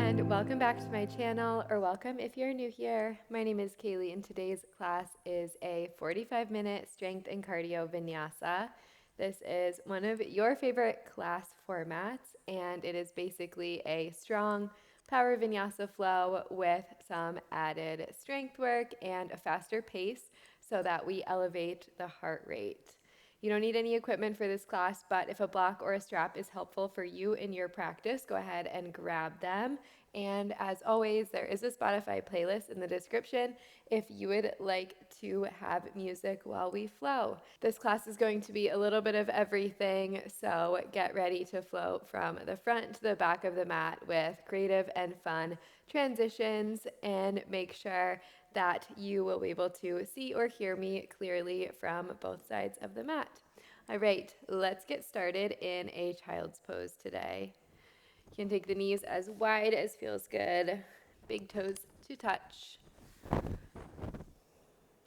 and welcome back to my channel, or welcome if you're new here. My name is Kaylee, and today's class is a 45-minute strength and cardio vinyasa. This is one of your favorite class formats, and it is basically a strong power vinyasa flow with some added strength work and a faster pace so that we elevate the heart rate. You don't need any equipment for this class, but if a block or a strap is helpful for you in your practice, go ahead and grab them. And as always, there is a Spotify playlist in the description if you would like to have music while we flow. This class is going to be a little bit of everything, so get ready to float from the front to the back of the mat with creative and fun transitions, and make sure that you will be able to see or hear me clearly from both sides of the mat. All right, let's get started in a child's pose today. You can take the knees as wide as feels good, big toes to touch.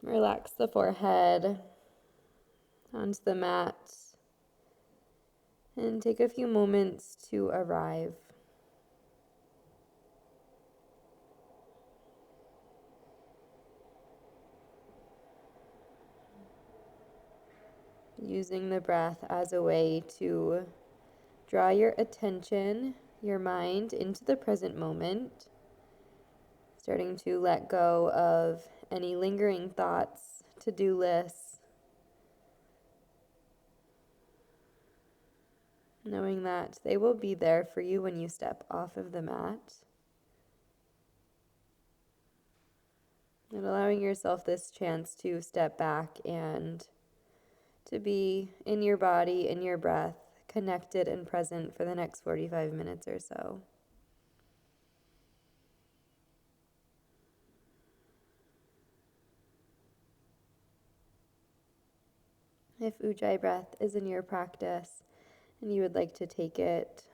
Relax the forehead onto the mat and take a few moments to arrive. Using the breath as a way to draw your attention, your mind into the present moment, starting to let go of any lingering thoughts, to-do lists, knowing that they will be there for you when you step off of the mat, and allowing yourself this chance to step back and to be in your body, in your breath, connected and present for the next 45 minutes or so. If Ujjayi breath is in your practice and you would like to take it,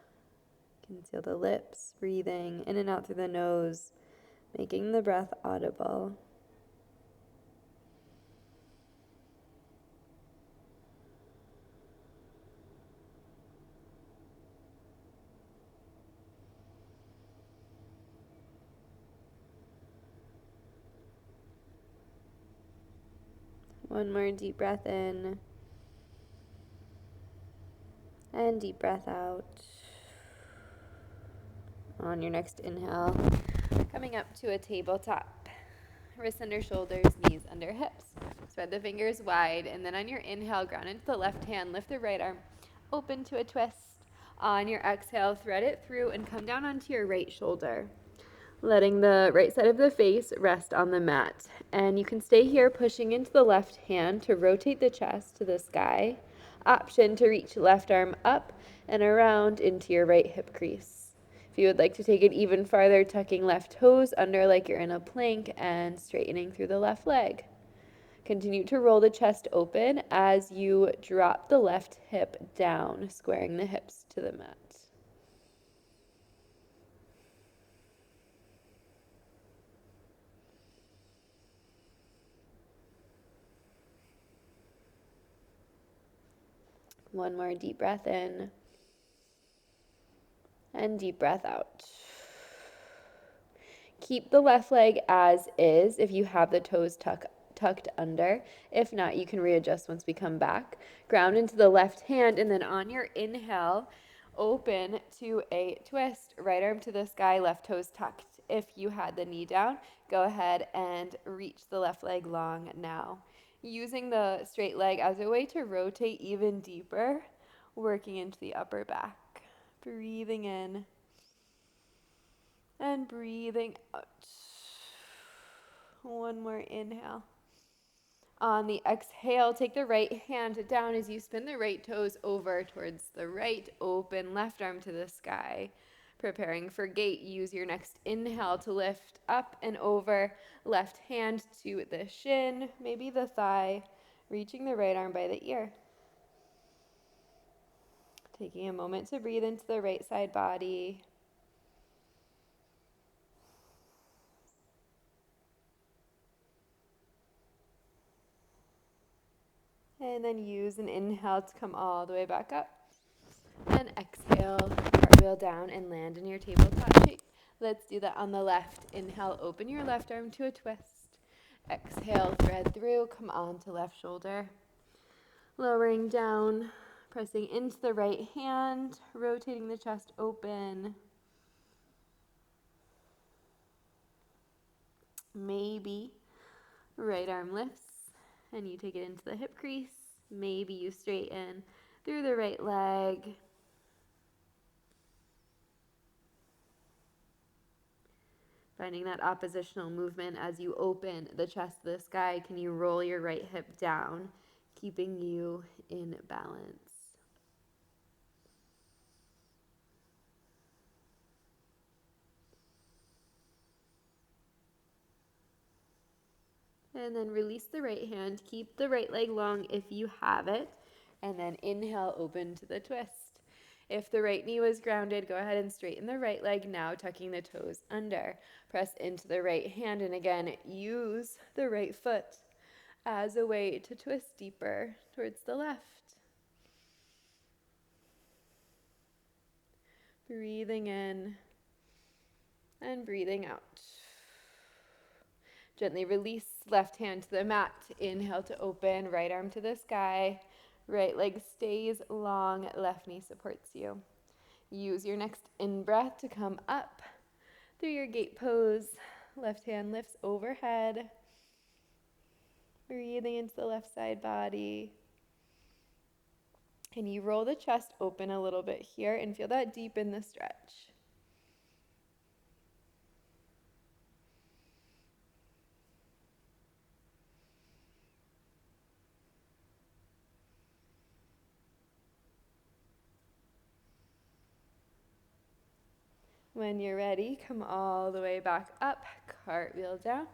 conceal the lips, breathing in and out through the nose, making the breath audible. One more deep breath in and deep breath out. On your next inhale, coming up to a tabletop. Wrists under shoulders, knees under hips. Spread the fingers wide, and then on your inhale, ground into the left hand, lift the right arm open to a twist. On your exhale, thread it through and come down onto your right shoulder, letting the right side of the face rest on the mat. And you can stay here pushing into the left hand to rotate the chest to the sky. Option to reach left arm up and around into your right hip crease. If you would like to take it even farther, tucking left toes under like you're in a plank and straightening through the left leg. Continue to roll the chest open as you drop the left hip down, squaring the hips to the mat. One more deep breath in and deep breath out. Keep the left leg as is if you have the toes tucked under. If not, you can readjust once we come back. Ground into the left hand, and then on your inhale, open to a twist. Right arm to the sky, left toes tucked. If you had the knee down, go ahead and reach the left leg long now. Using the straight leg as a way to rotate even deeper, working into the upper back. Breathing in and breathing out. One more inhale. On the exhale, take the right hand down as you spin the right toes over towards the right, open left arm to the sky. Preparing for gate, use your next inhale to lift up and over, left hand to the shin, maybe the thigh, reaching the right arm by the ear. Taking a moment to breathe into the right side body. And then use an inhale to come all the way back up. And exhale, cartwheel down and land in your tabletop shape. Let's do that on the left. Inhale, open your left arm to a twist. Exhale, thread through, come on to left shoulder. Lowering down, pressing into the right hand, rotating the chest open. Maybe right arm lifts and you take it into the hip crease. Maybe you straighten through the right leg. Finding that oppositional movement as you open the chest to the sky. Can you roll your right hip down, keeping you in balance? And then release the right hand. Keep the right leg long if you have it. And then inhale, open to the twist. If the right knee was grounded, go ahead and straighten the right leg now, tucking the toes under. Press into the right hand, and again, use the right foot as a way to twist deeper towards the left. Breathing in and breathing out. Gently release left hand to the mat. Inhale to open, right arm to the sky. Right leg stays long, left knee supports you. Use your next in-breath to come up through your gate pose. Left hand lifts overhead. Breathing into the left side body. Can you roll the chest open a little bit here and feel that deep in the stretch? When you're ready, come all the way back up, cartwheel down.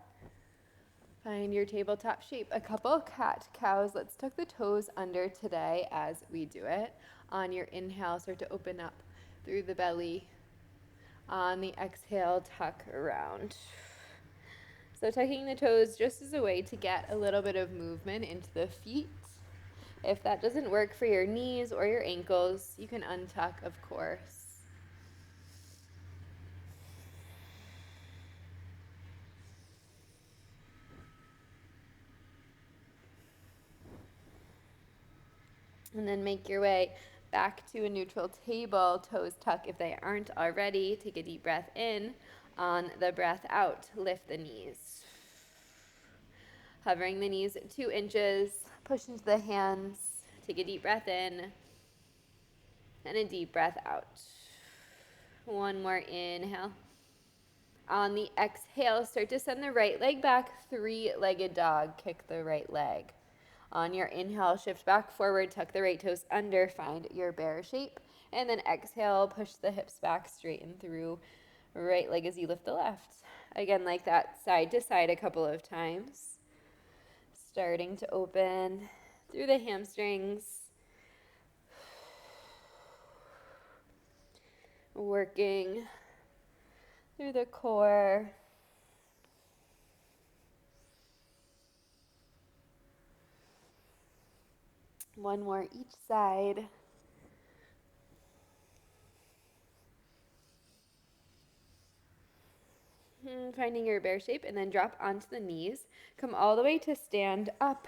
Find your tabletop shape. A couple cat-cows. Let's tuck the toes under today as we do it. On your inhale, start to open up through the belly. On the exhale, tuck around. So tucking the toes just as a way to get a little bit of movement into the feet. If that doesn't work for your knees or your ankles, you can untuck, of course. And then make your way back to a neutral table, toes tuck if they aren't already. Take a deep breath in. On the breath out, lift the knees. Hovering the knees 2 inches, push into the hands. Take a deep breath in and a deep breath out. One more inhale. On the exhale, start to send the right leg back, 3-legged dog. Kick the right leg. On your inhale, shift back forward, tuck the right toes under, find your bear shape. And then exhale, push the hips back, straighten through right leg as you lift the left. Again, like that, side to side a couple of times. Starting to open through the hamstrings. Working through the core. One more each side. Finding your bear shape and then drop onto the knees. Come all the way to stand up.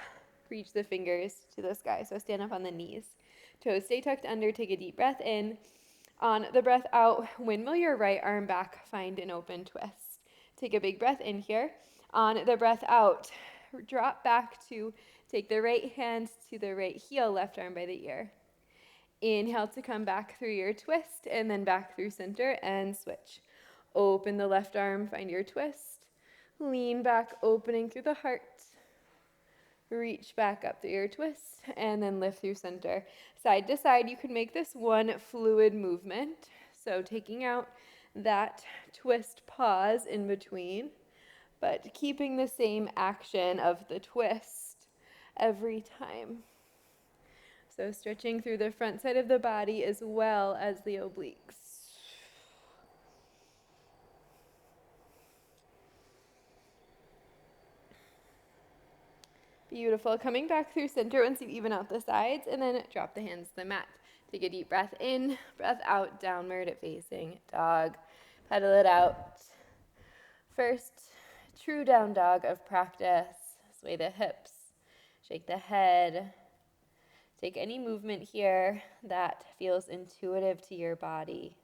Reach the fingers to the sky. So stand up on the knees. Toes stay tucked under. Take a deep breath in. On the breath out, windmill your right arm back. Find an open twist. Take a big breath in here. On the breath out, drop back to take the right hand to the right heel, left arm by the ear. Inhale to come back through your twist and then back through center and switch. Open the left arm, find your twist. Lean back, opening through the heart. Reach back up through your twist and then lift through center. Side to side, you can make this one fluid movement. So taking out that twist pause in between, but keeping the same action of the twist every time. So stretching through the front side of the body as well as the obliques. Beautiful. Coming back through center once you even out the sides, and then drop the hands to the mat. Take a deep breath in, breath out, downward facing dog. Pedal it out. First, true down dog of practice. Sway the hips, shake the head. Take any movement here that feels intuitive to your body.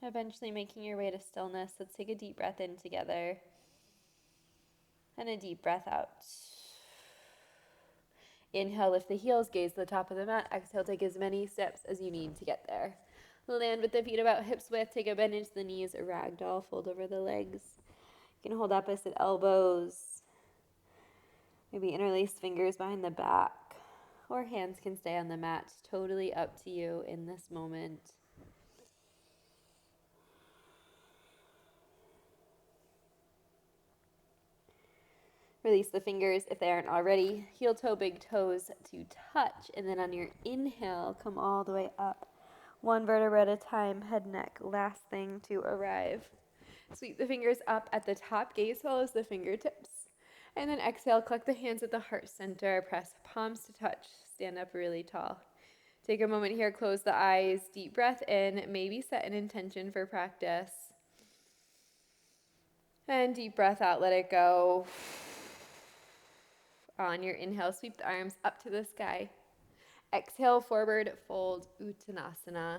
Eventually making your way to stillness. Let's take a deep breath in together and a deep breath out. Inhale, lift the heels, gaze to the top of the mat. Exhale, take as many steps as you need to get there. Land with the feet about hips width. Take a bend into the knees, a ragdoll, fold over the legs. You can hold opposite elbows. Maybe interlace fingers behind the back. Or hands can stay on the mat. Totally up to you in this moment. Release the fingers if they aren't already. Heel toe, big toes to touch. And then on your inhale, come all the way up. One vertebra at a time, head, neck. Last thing to arrive. Sweep the fingers up at the top. Gaze follows the fingertips. And then exhale, collect the hands at the heart center. Press palms to touch. Stand up really tall. Take a moment here, close the eyes. Deep breath in. Maybe set an intention for practice. And deep breath out, let it go. On your inhale, sweep the arms up to the sky. Exhale, forward fold, Uttanasana.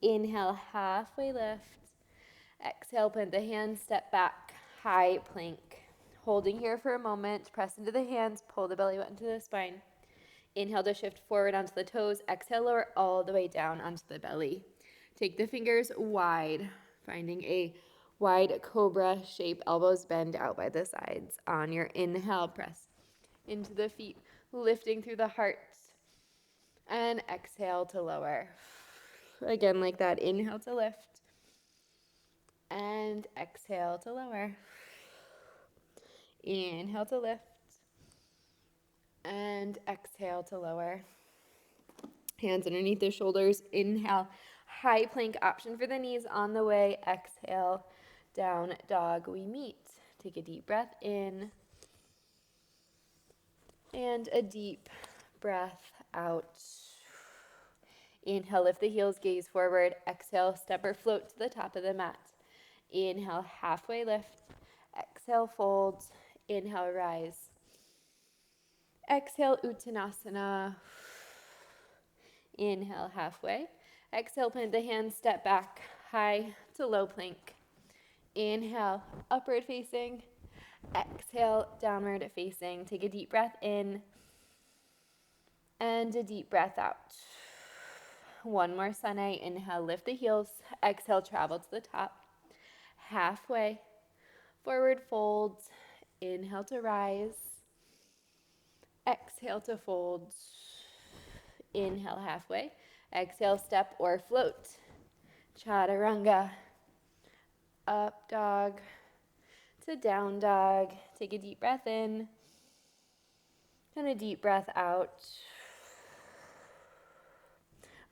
Inhale, halfway lift. Exhale, plant the hands, step back, high plank. Holding here for a moment, press into the hands, pull the belly button to the spine. Inhale to shift forward onto the toes. Exhale, lower all the way down onto the belly. Take the fingers wide, finding a wide cobra shape. Elbows bend out by the sides. On your inhale, press into the feet, lifting through the heart. And exhale to lower. Again, like that. Inhale to lift. And exhale to lower. Inhale to lift. And exhale to lower. Hands underneath the shoulders. Inhale. High plank option for the knees on the way. Exhale. Down dog we meet. Take a deep breath in. And a deep breath out. Inhale, lift the heels, gaze forward. Exhale, step or float to the top of the mat. Inhale, halfway lift. Exhale, fold. Inhale, rise. Exhale, Uttanasana. Inhale, halfway. Exhale, plant the hands, step back, high to low plank. Inhale, upward facing. Exhale, downward facing. Take a deep breath in. And a deep breath out. One more Sunny. Inhale, lift the heels. Exhale, travel to the top. Halfway. Forward fold. Inhale to rise. Exhale to fold. Inhale, halfway. Exhale, step or float. Chaturanga. Up dog to down dog. Take a deep breath in. And a deep breath out.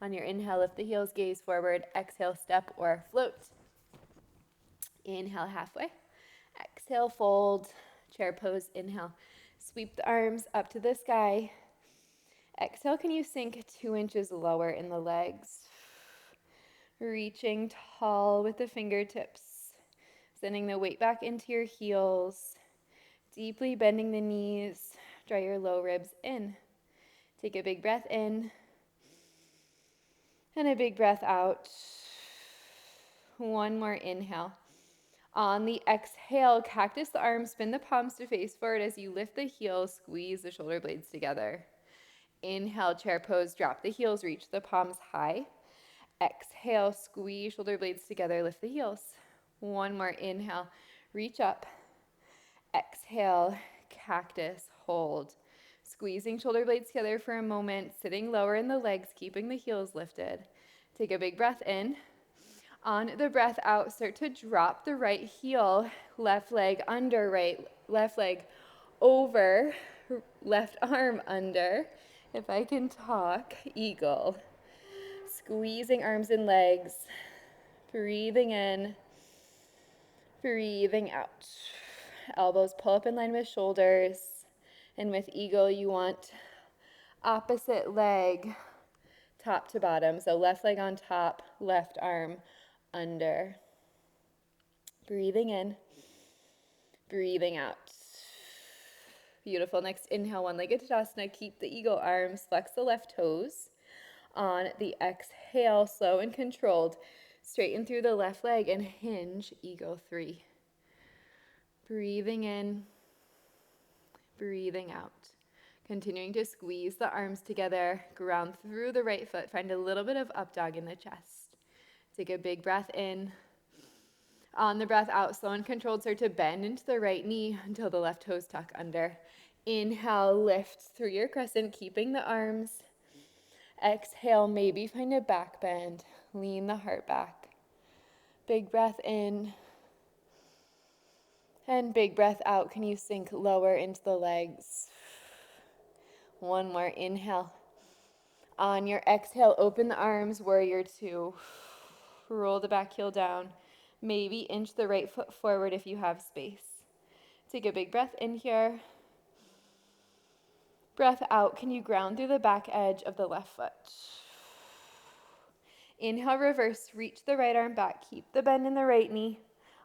On your inhale, lift the heels, gaze forward. Exhale, step or float. Inhale, halfway. Exhale, fold. Chair pose, inhale. Sweep the arms up to the sky. Exhale, can you sink 2 inches lower in the legs? Reaching tall with the fingertips. Sending the weight back into your heels. Deeply bending the knees. Draw your low ribs in. Take a big breath in. And a big breath out. One more inhale. On the exhale, cactus the arms, spin the palms to face forward as you lift the heels, squeeze the shoulder blades together. Inhale, chair pose, drop the heels, reach the palms high. Exhale, squeeze shoulder blades together, lift the heels. One more inhale, reach up. Exhale, cactus, hold. Squeezing shoulder blades together for a moment, sitting lower in the legs, keeping the heels lifted. Take a big breath in. On the breath out, start to drop the right heel, left leg under, right, left leg over, left arm under. If I can talk, eagle. Squeezing arms and legs, breathing in, Breathing out. Elbows pull up in line with shoulders. And with eagle, you want opposite leg top to bottom. So left leg on top, left arm under. Breathing in, breathing out. Beautiful. Next, inhale, one-legged Tadasana. Keep the eagle arms, flex the left toes. On the exhale, slow and controlled, straighten through the left leg and hinge, eagle 3. Breathing in, breathing out. Continuing to squeeze the arms together, ground through the right foot, find a little bit of up dog in the chest. Take a big breath in. On the breath out, slow and controlled, start to bend into the right knee until the left toes tuck under. Inhale, lift through your crescent, keeping the arms. Exhale, maybe find a back bend. Lean the heart back. Big breath in. And big breath out. Can you sink lower into the legs? One more. Inhale. On your exhale, open the arms, warrior 2. Roll the back heel down. Maybe inch the right foot forward if you have space. Take a big breath in here. Breath out. Can you ground through the back edge of the left foot? Inhale, reverse. Reach the right arm back. Keep the bend in the right knee.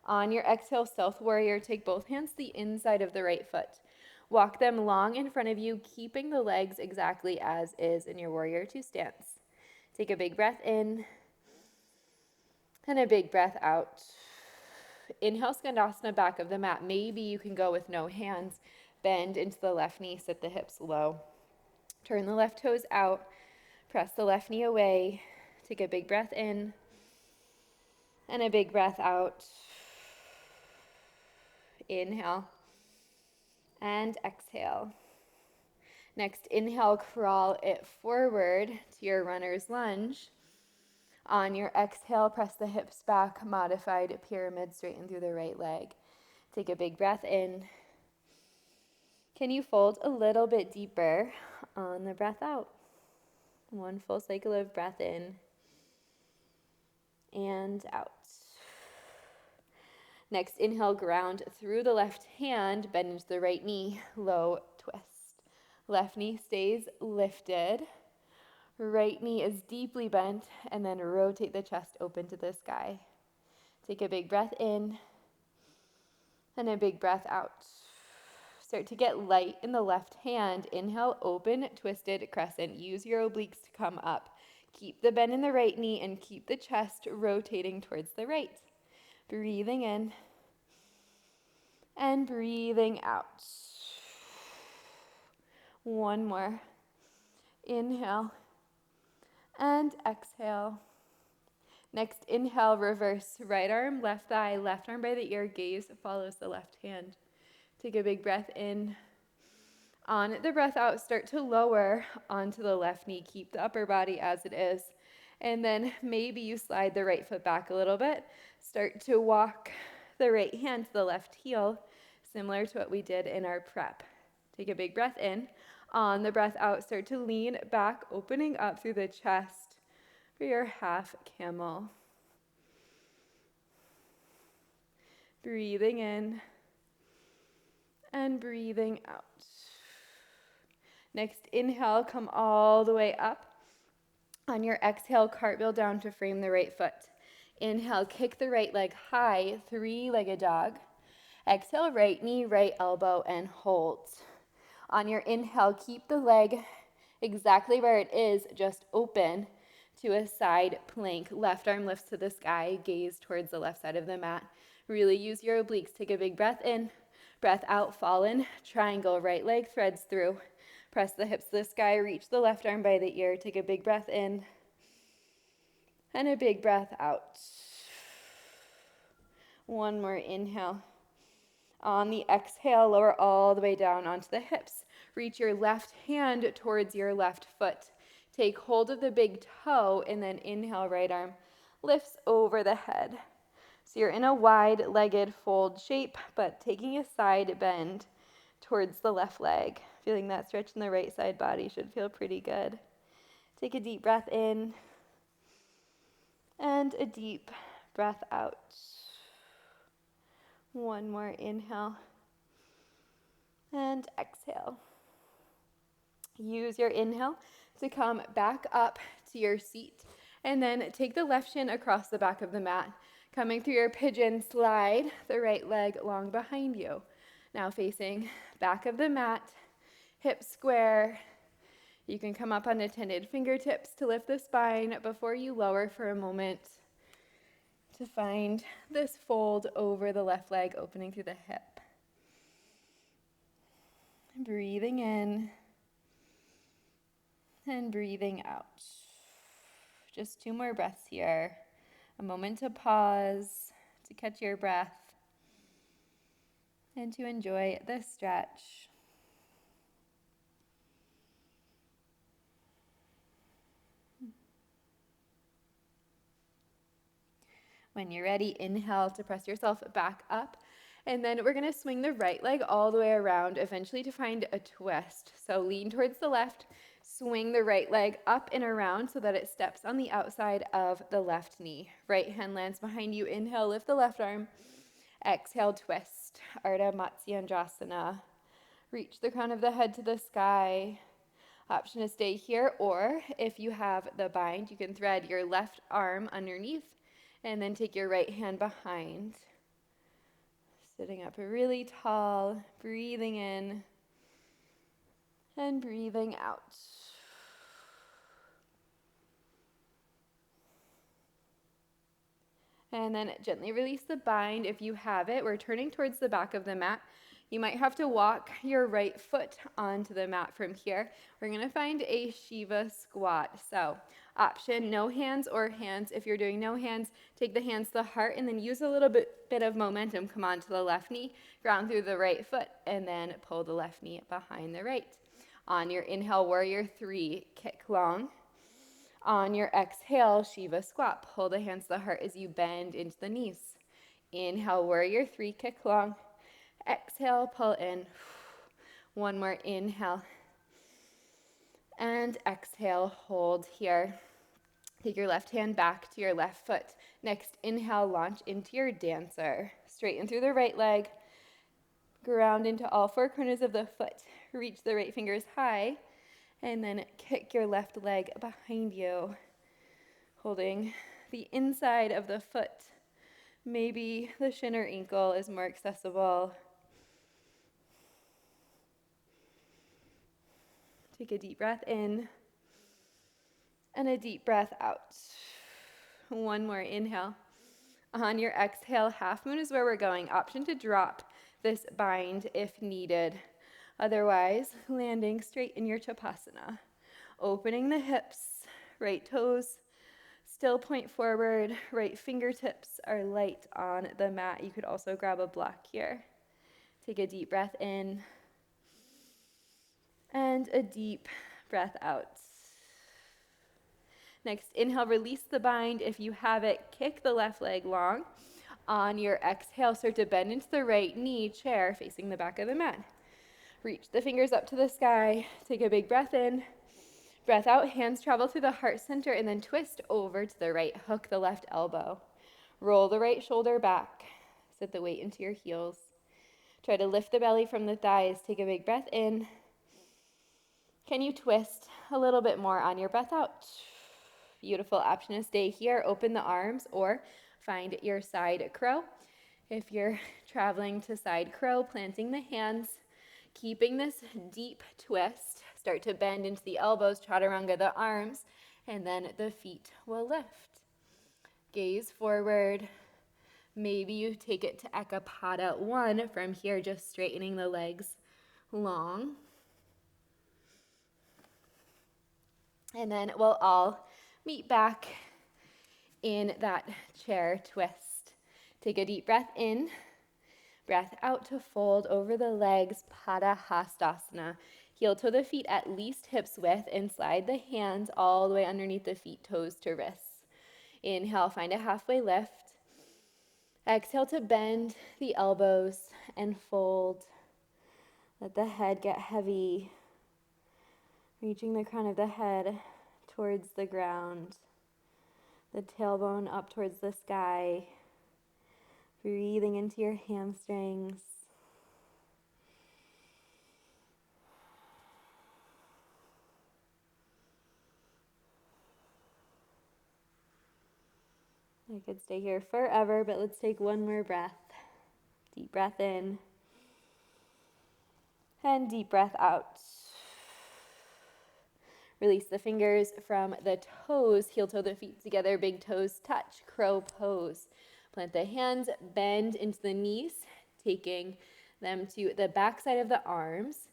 On your exhale, Stealth Warrior, take both hands to the inside of the right foot. Walk them long in front of you, keeping the legs exactly as is in your Warrior 2 stance. Take a big breath in and a big breath out. Inhale, Skandasana, back of the mat. Maybe you can go with no hands. Bend into the left knee, sit the hips low. Turn the left toes out. Press the left knee away. Take a big breath in and a big breath out. Inhale and exhale. Next, inhale, crawl it forward to your runner's lunge. On your exhale, press the hips back, modified pyramid, straighten through the right leg. Take a big breath in. Can you fold a little bit deeper on the breath out? One full cycle of breath in and out. Next, inhale, ground through the left hand, bend into the right knee, low twist. Left knee stays lifted. Right knee is deeply bent, and then rotate the chest open to the sky. Take a big breath in and a big breath out. Start to get light in the left hand. Inhale, open, twisted crescent. Use your obliques to come up. Keep the bend in the right knee and keep the chest rotating towards the right. Breathing in and breathing out. One more. Inhale and exhale. Next, inhale, reverse. Right arm, left thigh, left arm by the ear, gaze follows the left hand. Take a big breath in. On the breath out, start to lower onto the left knee. Keep the upper body as it is. And then maybe you slide the right foot back a little bit. Start to walk the right hand to the left heel, similar to what we did in our prep. Take a big breath in. On the breath out, start to lean back, opening up through the chest for your half camel. Breathing in and breathing out. Next, inhale, come all the way up. On your exhale, cartwheel down to frame the right foot. Inhale, kick the right leg high, three-legged dog. Exhale, right knee, right elbow, and hold. On your inhale, keep the leg exactly where it is, just open to a side plank. Left arm lifts to the sky, gaze towards the left side of the mat. Really use your obliques. Take a big breath in, breath out, fallen, triangle, right leg threads through. Press the hips to the sky, reach the left arm by the ear. Take a big breath in and a big breath out. One more inhale. On the exhale, lower all the way down onto the hips. Reach your left hand towards your left foot. Take hold of the big toe and then inhale, right arm lifts over the head. So you're in a wide-legged fold shape, but taking a side bend towards the left leg. Feeling that stretch in the right side body should feel pretty good. Take a deep breath in and a deep breath out. One more inhale and exhale. Use your inhale to come back up to your seat, and then take the left shin across the back of the mat. Coming through your pigeon, slide the right leg long behind you. Now facing back of the mat, hips square. You can come up on unattended fingertips to lift the spine before you lower for a moment to find this fold over the left leg, opening through the hip. Breathing in and breathing out. Just 2 more breaths here. A moment to pause, to catch your breath, and to enjoy this stretch. When you're ready, inhale to press yourself back up. And then we're going to swing the right leg all the way around, eventually to find a twist. So lean towards the left, swing the right leg up and around so that it steps on the outside of the left knee. Right hand lands behind you. Inhale, lift the left arm. Exhale, twist. Ardha Matsyendrasana. Reach the crown of the head to the sky. Option to stay here, or if you have the bind, you can thread your left arm underneath and then take your right hand behind. Sitting up really tall, breathing in and breathing out. And then gently release the bind if you have it. We're turning towards the back of the mat. You might have to walk your right foot onto the mat from here. We're going to find a Shiva squat. So option, no hands or hands. If you're doing no hands, take the hands to the heart and then use a little bit of momentum. Come onto the left knee, ground through the right foot, and then pull the left knee behind the right. On your inhale, warrior 3, kick long. On your exhale, Shiva squat. Pull the hands to the heart as you bend into the knees. Inhale, warrior 3, kick long. Exhale, pull in. One more inhale. And exhale, hold here. Take your left hand back to your left foot. Next, inhale, launch into your dancer. Straighten through the right leg. Ground into all 4 corners of the foot. Reach the right fingers high. And then kick your left leg behind you. Holding the inside of the foot. Maybe the shin or ankle is more accessible. Take a deep breath in and a deep breath out. One more inhale. On your exhale, half moon is where we're going. Option to drop this bind if needed. Otherwise, landing straight in your Chapasana. Opening the hips, right toes still point forward, right fingertips are light on the mat. You could also grab a block here. Take a deep breath in and a deep breath out. Next, inhale, release the bind. If you have it, kick the left leg long. On your exhale, start to bend into the right knee, chair facing the back of the mat. Reach the fingers up to the sky. Take a big breath in. Breath out, hands travel through the heart center and then twist over to the right. Hook the left elbow. Roll the right shoulder back. Set the weight into your heels. Try to lift the belly from the thighs. Take a big breath in. Can you twist a little bit more on your breath out? Beautiful. Option to stay here. Open the arms or find your side crow. If you're traveling to side crow, planting the hands, keeping this deep twist. Start to bend into the elbows, chaturanga the arms, and then the feet will lift. Gaze forward. Maybe you take it to Ekapada 1 from here, just straightening the legs long. And then we'll all meet back in that chair twist. Take a deep breath in. Breath out to fold over the legs, Padahastasana. Heel toe the feet at least hips width and slide the hands all the way underneath the feet, toes to wrists. Inhale, find a halfway lift. Exhale to bend the elbows and fold. Let the head get heavy. Reaching the crown of the head towards the ground. The tailbone up towards the sky. Breathing into your hamstrings. I could stay here forever, but let's take one more breath. Deep breath in. And deep breath out. Release the fingers from the toes, heel toe the feet together, big toes touch, crow pose. Plant the hands, bend into the knees, taking them to the back side of the arms,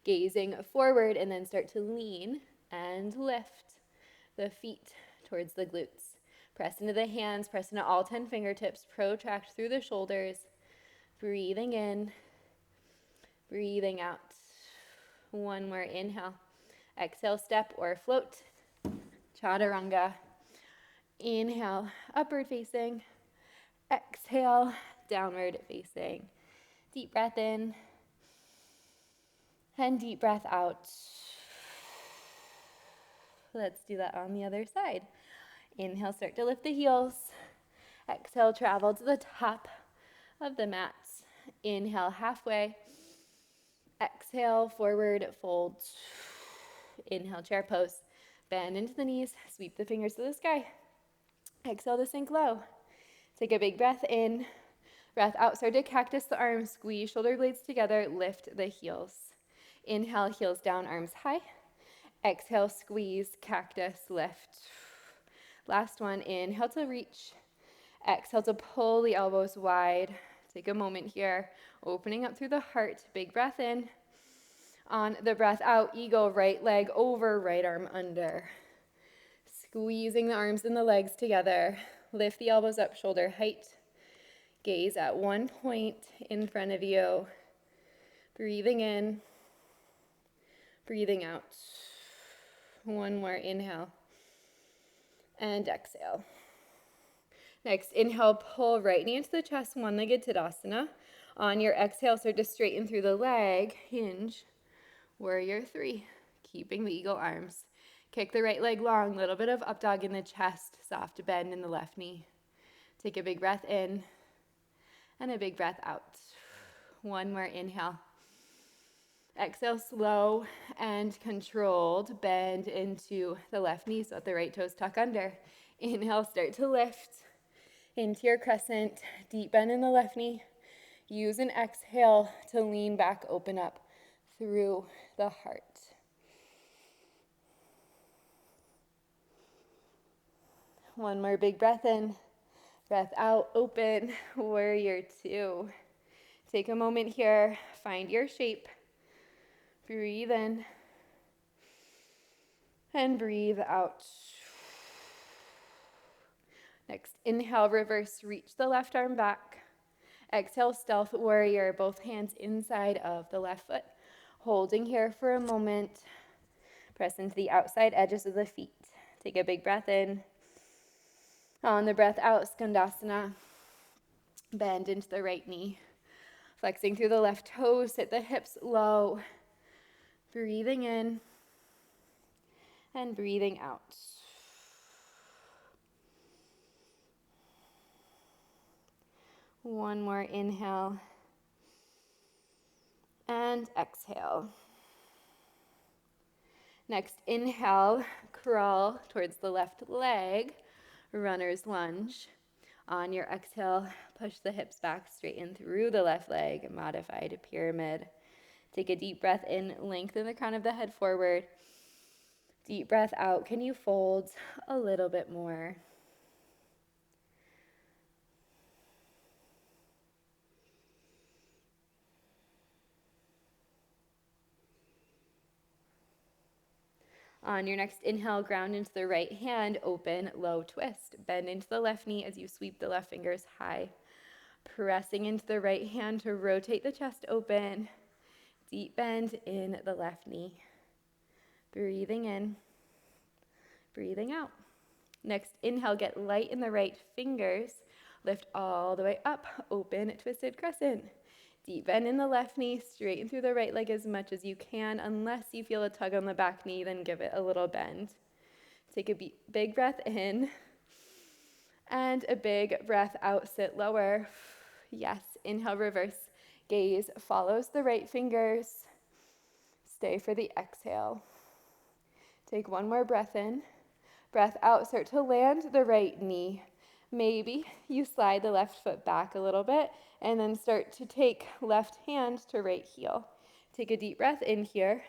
gazing forward, and then start to lean and lift the feet towards the glutes. Press into the hands, press into all 10 fingertips, protract through the shoulders, breathing in, breathing out. One more inhale. Exhale, step or float. Chaturanga. Inhale, upward facing. Exhale, downward facing. Deep breath in and deep breath out. Let's do that on the other side. Inhale, start to lift the heels. Exhale, travel to the top of the mat. Inhale, halfway. Exhale, forward fold. Inhale, chair pose. Bend into the knees, sweep the fingers to the sky. Exhale to sink low. Take a big breath in. Breath out, start to cactus the arms, squeeze shoulder blades together, lift the heels. Inhale, heels down, arms high. Exhale, squeeze, cactus, lift. Last one, inhale to reach. Exhale to pull the elbows wide. Take a moment here, opening up through the heart. Big breath in. On the breath out, eagle, right leg over, right arm under. Squeezing the arms and the legs together. Lift the elbows up, shoulder height. Gaze at one point in front of you. Breathing in, breathing out. One more inhale and exhale. Next, inhale, pull right knee into the chest, one-legged Tadasana. On your exhale, start to straighten through the leg, hinge, warrior three, keeping the eagle arms. Kick the right leg long, little bit of up dog in the chest, soft bend in the left knee. Take a big breath in and a big breath out. One more inhale. Exhale, slow and controlled. Bend into the left knee so that the right toes tuck under. Inhale, start to lift into your crescent. Deep bend in the left knee. Use an exhale to lean back, open up through the heart. One more big breath in. Breath out, open, warrior two. Take a moment here, find your shape. Breathe in and breathe out. Next, inhale, reverse, reach the left arm back. Exhale, stealth warrior, both hands inside of the left foot. Holding here for a moment. Press into the outside edges of the feet. Take a big breath in. On the breath out, Skandasana. Bend into the right knee. Flexing through the left toes, sit the hips low. Breathing in and breathing out. One more inhale and exhale. Next, inhale, crawl towards the left leg, runner's lunge. On your exhale, push the hips back, straighten through the left leg, modified pyramid. Take a deep breath in, lengthen the crown of the head forward. Deep breath out. Can you fold a little bit more? On your next inhale, ground into the right hand, open, low twist. Bend into the left knee as you sweep the left fingers high. Pressing into the right hand to rotate the chest open. Deep bend in the left knee. Breathing in, breathing out. Next, inhale, get light in the right fingers. Lift all the way up, open, twisted crescent. Deep bend in the left knee, straighten through the right leg as much as you can. Unless you feel a tug on the back knee, then give it a little bend. Take a big breath in and a big breath out, sit lower. Yes, inhale, reverse. Gaze follows the right fingers. Stay for the exhale. Take one more breath in. Breath out, start to land the right knee. Maybe you slide the left foot back a little bit and then start to take left hand to right heel. Take a deep breath in here,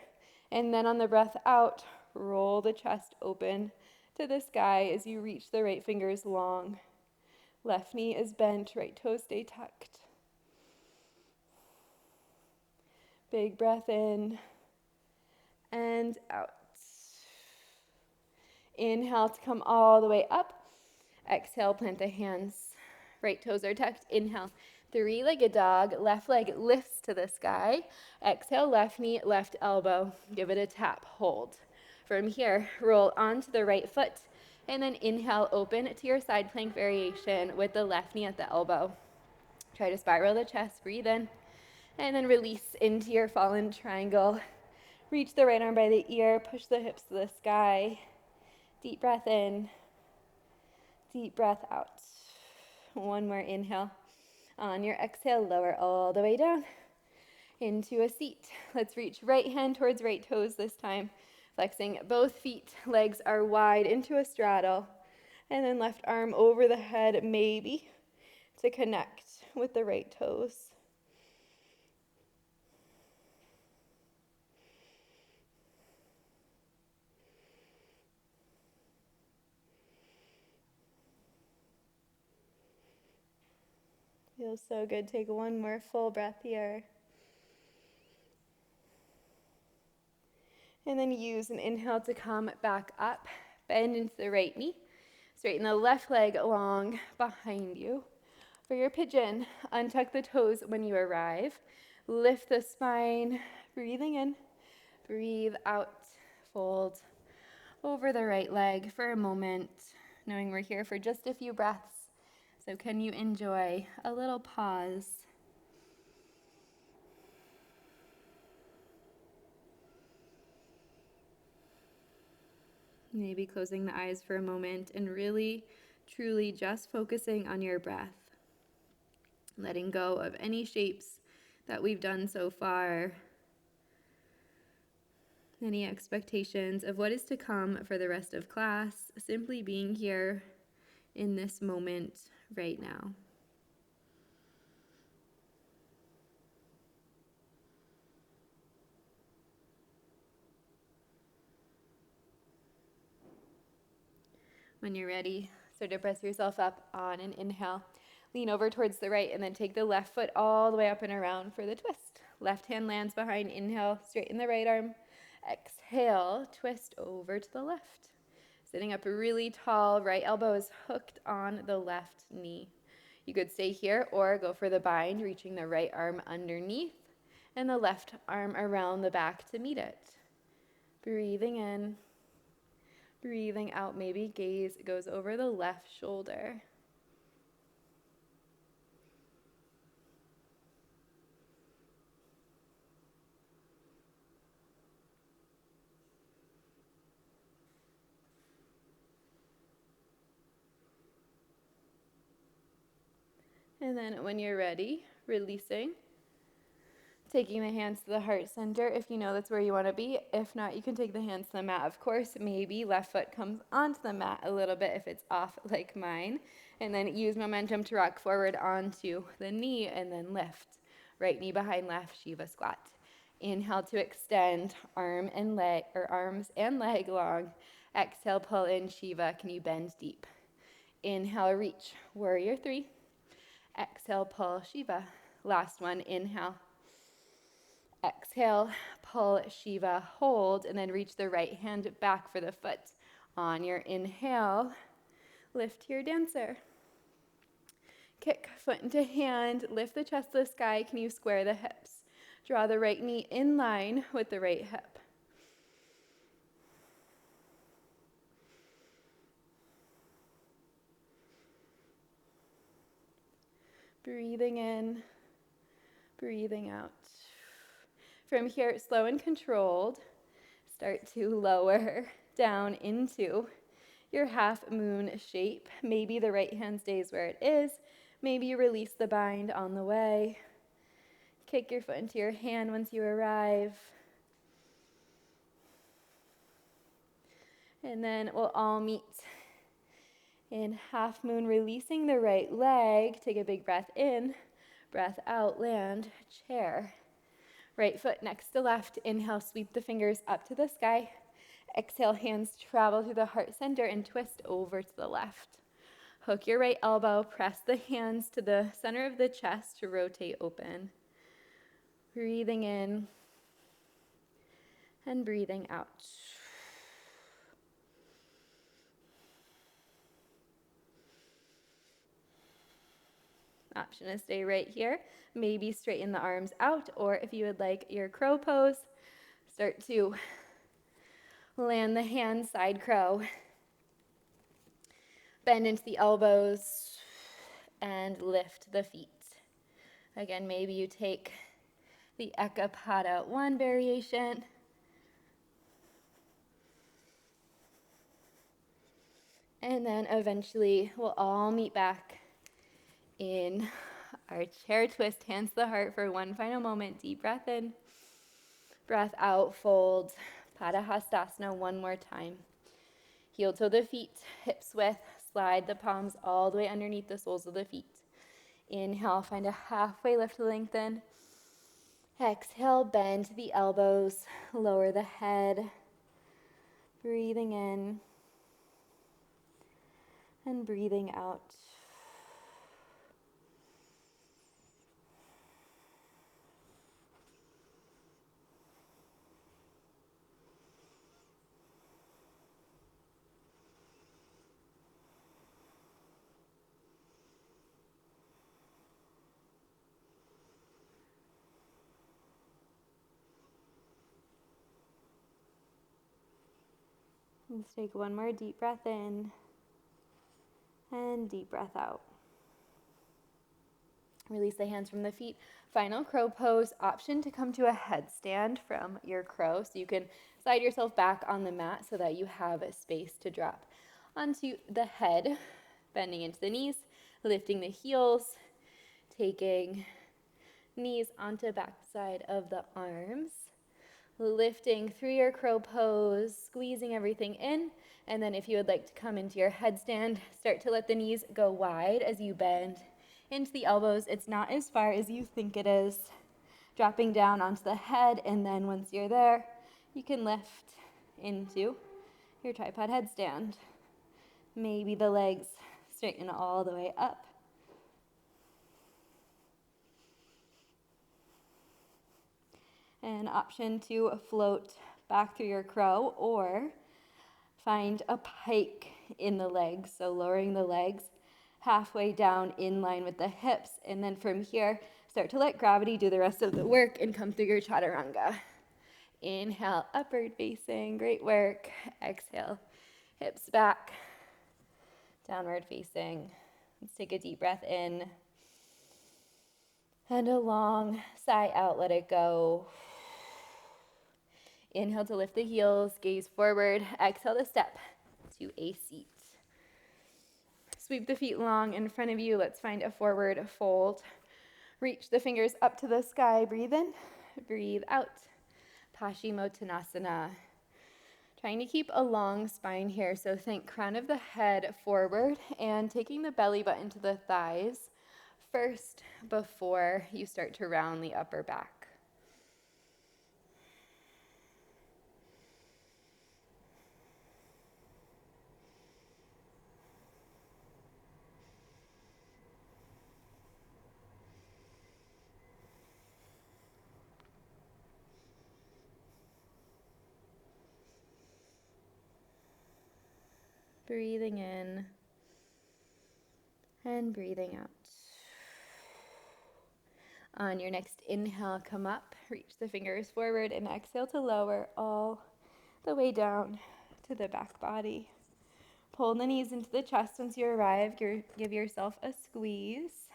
and then on the breath out, roll the chest open to the sky as you reach the right fingers long. Left knee is bent, right toes stay tucked. Big breath in and out. Inhale to come all the way up. Exhale, plant the hands. Right toes are tucked. Inhale, three-legged dog. Left leg lifts to the sky. Exhale, left knee, left elbow. Give it a tap, hold. From here, roll onto the right foot. And then inhale, open to your side plank variation with the left knee at the elbow. Try to spiral the chest, breathe in. And then release into your fallen triangle. Reach the right arm by the ear, push the hips to the sky. Deep breath in, deep breath out. One more inhale. On your exhale, lower all the way down into a seat. Let's reach right hand towards right toes this time. Flexing both feet, legs are wide into a straddle. And then left arm over the head, maybe, to connect with the right toes. Feels so good. Take one more full breath here. And then use an inhale to come back up. Bend into the right knee. Straighten the left leg long behind you. For your pigeon, untuck the toes when you arrive. Lift the spine. Breathing in. Breathe out. Fold over the right leg for a moment, knowing we're here for just a few breaths. So can you enjoy a little pause? Maybe closing the eyes for a moment and really, truly just focusing on your breath. Letting go of any shapes that we've done so far. Any expectations of what is to come for the rest of class. Simply being here in this moment right now. When you're ready, start to press yourself up on an inhale. Lean over towards the right and then take the left foot all the way up and around for the twist. Left hand lands behind, inhale, straighten the right arm. Exhale, twist over to the left. Sitting up really tall, right elbow is hooked on the left knee. You could stay here or go for the bind, reaching the right arm underneath and the left arm around the back to meet it. Breathing in. Breathing out, maybe gaze goes over the left shoulder. And then when you're ready, releasing. Taking the hands to the heart center if you know that's where you want to be. If not, you can take the hands to the mat. Of course, maybe left foot comes onto the mat a little bit if it's off like mine. And then use momentum to rock forward onto the knee and then lift. Right knee behind left, Shiva squat. Inhale to extend, arms and leg long. Exhale, pull in, Shiva. Can you bend deep? Inhale, reach, warrior three. Exhale, pull, Shiva. Last one, inhale. Exhale, pull, Shiva, hold, and then reach the right hand back for the foot. On your inhale, lift your dancer. Kick foot into hand, lift the chest to the sky. Can you square the hips? Draw the right knee in line with the right hip. Breathing in, breathing out. From here, slow and controlled, start to lower down into your half moon shape. Maybe the right hand stays where it is. Maybe you release the bind on the way. Kick your foot into your hand once you arrive. And then we'll all meet in half moon, releasing the right leg. Take a big breath in, breath out, land, chair. Right foot next to left. Inhale, sweep the fingers up to the sky. Exhale, hands travel through the heart center and twist over to the left. Hook your right elbow, press the hands to the center of the chest to rotate open. Breathing in and breathing out. Option to stay right here. Maybe straighten the arms out, or if you would like your crow pose, start to land the hands, side crow. Bend into the elbows and lift the feet. Again, maybe you take the Ekapada 1 variation. And then eventually we'll all meet back in our chair twist, hands to the heart for one final moment. Deep breath in, breath out, fold. Padahastasana one more time. Heel toe the feet, hips width, slide the palms all the way underneath the soles of the feet. Inhale, find a halfway lift to lengthen. Exhale, bend the elbows, lower the head. Breathing in and breathing out. Let's take one more deep breath in and deep breath out. Release the hands from the feet. Final crow pose. Option to come to a headstand from your crow, so you can slide yourself back on the mat so that you have a space to drop onto the head, bending into the knees, lifting the heels, taking knees onto back side of the arms, lifting through your crow pose, squeezing everything in. And then if you would like to come into your headstand, start to let the knees go wide as you bend into the elbows. It's not as far as you think it is. Dropping down onto the head, and then once you're there, you can lift into your tripod headstand. Maybe the legs straighten all the way up. An option to float back through your crow or find a pike in the legs. So lowering the legs halfway down in line with the hips. And then from here, start to let gravity do the rest of the work and come through your chaturanga. Inhale, upward facing, great work. Exhale, hips back, downward facing. Let's take a deep breath in. And a long sigh out, let it go. Inhale to lift the heels, gaze forward. Exhale to step to a seat. Sweep the feet long in front of you. Let's find a forward fold. Reach the fingers up to the sky. Breathe in, breathe out. Paschimottanasana. Trying to keep a long spine here, so think crown of the head forward and taking the belly button to the thighs first before you start to round the upper back. Breathing in and breathing out. On your next inhale, come up, reach the fingers forward, and exhale to lower all the way down to the back body. Pull the knees into the chest once you arrive. Give yourself a squeeze.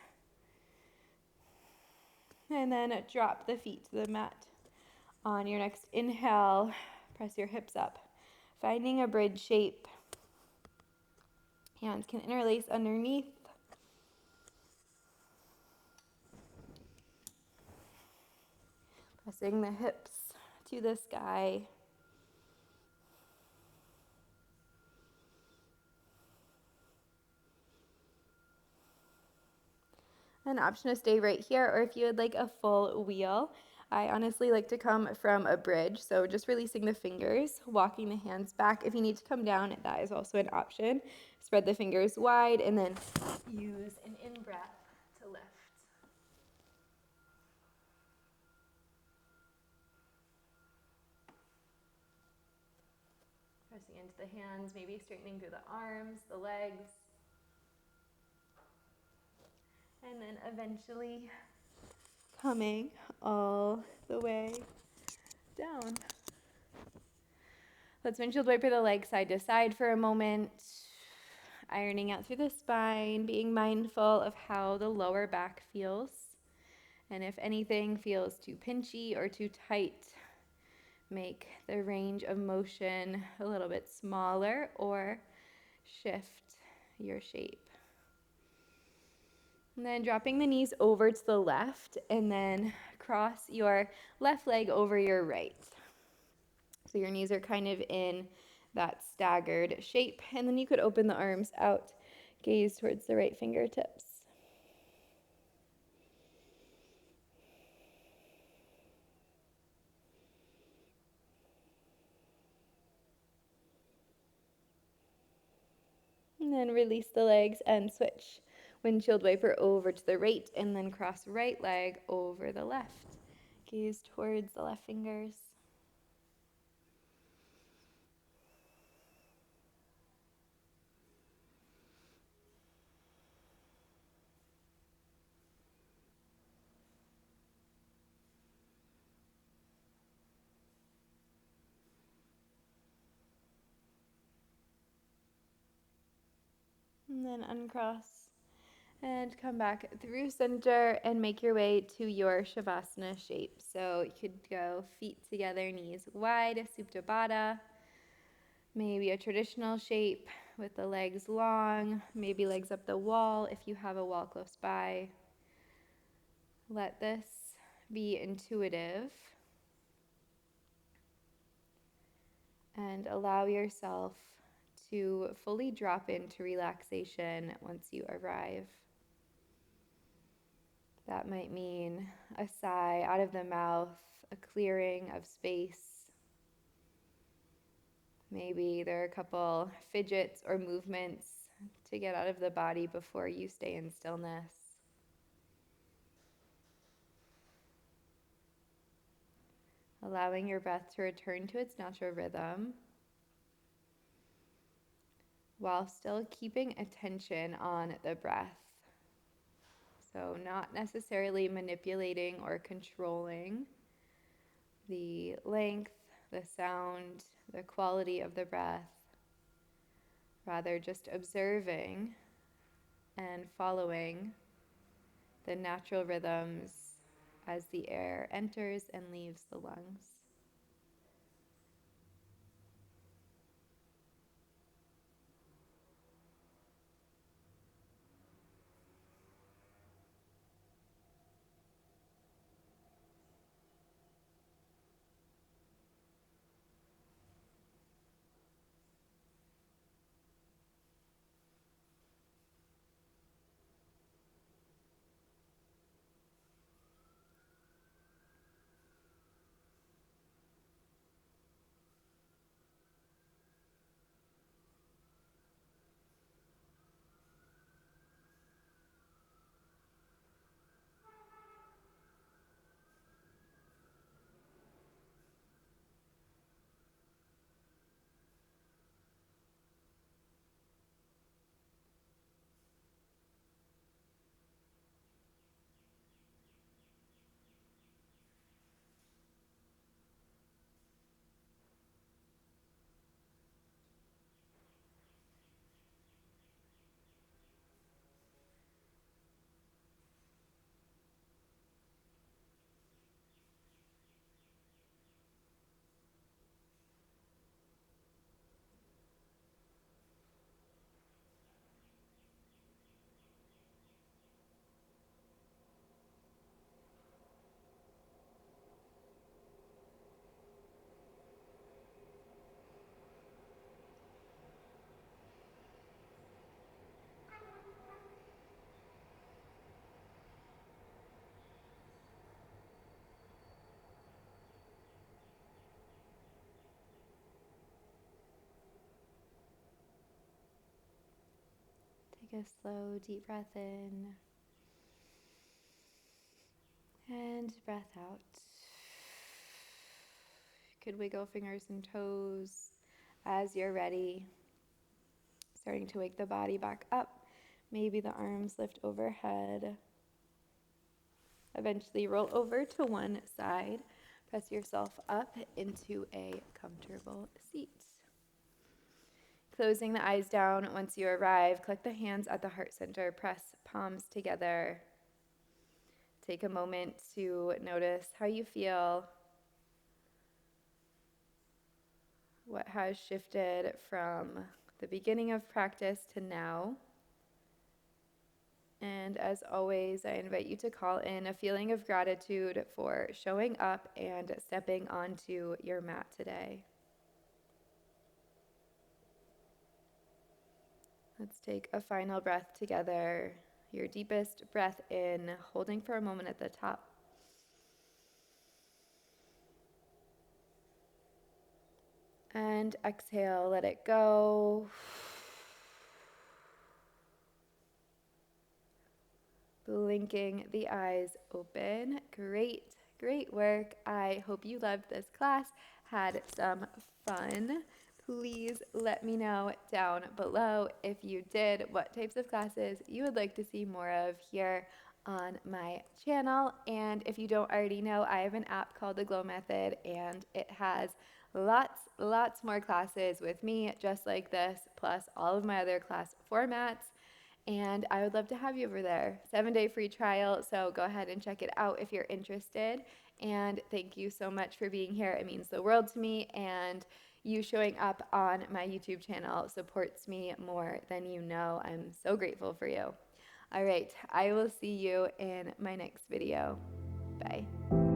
And then drop the feet to the mat. On your next inhale, press your hips up, finding a bridge shape. Hands can interlace underneath. Pressing the hips to the sky. An option to stay right here, or if you would like a full wheel, I honestly like to come from a bridge, so just releasing the fingers, walking the hands back. If you need to come down, that is also an option. Spread the fingers wide, and then use an in-breath to lift. Pressing into the hands, maybe straightening through the arms, the legs. And then eventually coming all the way down. Let's windshield wiper the legs side to side for a moment. Ironing out through the spine, being mindful of how the lower back feels. And if anything feels too pinchy or too tight, make the range of motion a little bit smaller or shift your shape. And then dropping the knees over to the left, and then cross your left leg over your right. So your knees are kind of in that staggered shape, and then you could open the arms out, gaze towards the right fingertips. And then release the legs and switch. Windshield wiper over to the right, and then cross right leg over the left. Gaze towards the left fingers. And then uncross and come back through center and make your way to your Shavasana shape. So you could go feet together, knees wide, Supta Baddha. Maybe a traditional shape with the legs long, maybe legs up the wall if you have a wall close by. Let this be intuitive and allow yourself to fully drop into relaxation once you arrive. That might mean a sigh out of the mouth, a clearing of space. Maybe there are a couple fidgets or movements to get out of the body before you stay in stillness. Allowing your breath to return to its natural rhythm while still keeping attention on the breath. So not necessarily manipulating or controlling the length, the sound, the quality of the breath. Rather just observing and following the natural rhythms as the air enters and leaves the lungs. Take a slow, deep breath in and breath out. You could wiggle fingers and toes as you're ready. Starting to wake the body back up. Maybe the arms lift overhead. Eventually roll over to one side. Press yourself up into a comfortable seat. Closing the eyes down once you arrive, collect the hands at the heart center, press palms together. Take a moment to notice how you feel, what has shifted from the beginning of practice to now. And as always, I invite you to call in a feeling of gratitude for showing up and stepping onto your mat today. Let's take a final breath together. Your deepest breath in, holding for a moment at the top. And exhale, let it go. Blinking the eyes open. Great, great work. I hope you loved this class, had some fun. Please let me know down below if you did, what types of classes you would like to see more of here on my channel. And if you don't already know, I have an app called The Glow Method, and it has lots more classes with me just like this, plus all of my other class formats. And I would love to have you over there. 7-day free trial, so go ahead and check it out if you're interested. And thank you so much for being here. It means the world to me, and you showing up on my YouTube channel supports me more than you know. I'm so grateful for you. All right, I will see you in my next video. Bye.